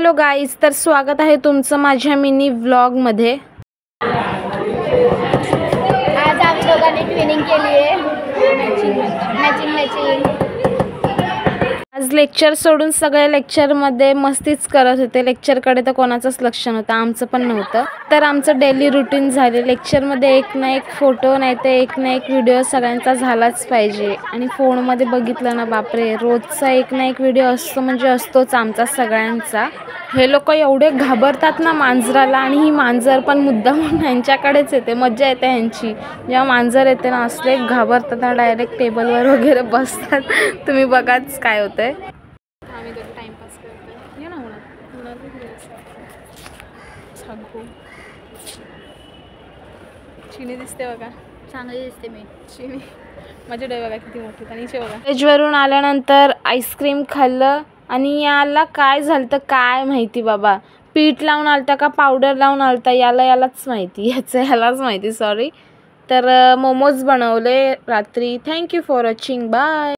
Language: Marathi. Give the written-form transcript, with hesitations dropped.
हॅलो गाईज, तर स्वागत आहे तुमचं माझ्या मिनी व्लॉगमध्ये। आज आम्ही दोघांनी ट्विनिंग केली आहे, मॅचिंग। आज लेक्चर सोडून सगळे लेक्चरमध्ये मस्तीच करत होते। लेक्चरकडे तर कोणाचंच लक्ष नव्हतं, आमचं पण नव्हतं। तर आमचं डेली रुटीन झाले, लेक्चरमध्ये एक ना एक फोटो नाही तर एक ना एक व्हिडिओ सगळ्यांचा झालाच पाहिजे। आणि फोनमध्ये बघितलं ना, बापरे, रोजचा एक ना एक व्हिडिओ असतो म्हणजे असतोच आमचा सगळ्यांचा। हे लोक एवढे घाबरतात ना मांजराला, आणि ही मांजर पण मुद्दामून यांच्याकडेच येते, मज्जा येते ह्यांची। जेव्हा मांजर येते ना, असले घाबरतात ना, डायरेक्ट टेबलवर वगैरे बसतात। तुम्ही बघाच काय होतंय। आम्ही दोघं टाइमपास करतोय, ये ना चिनी दिसते बघा, चांगली दिसते मी चिनी। माझे डोळे बघा किती मोठे, आणि बघा। कॉलेजवरून आल्यानंतर आईस्क्रीम खाल्लं, आणि याला काय झालं तर काय माहिती बाबा, पीठ लावून आलता का पावडर लावून आलता, यालाच माहिती, सॉरी। तर मोमोज बनवले रात्री। Thank you for watching, bye.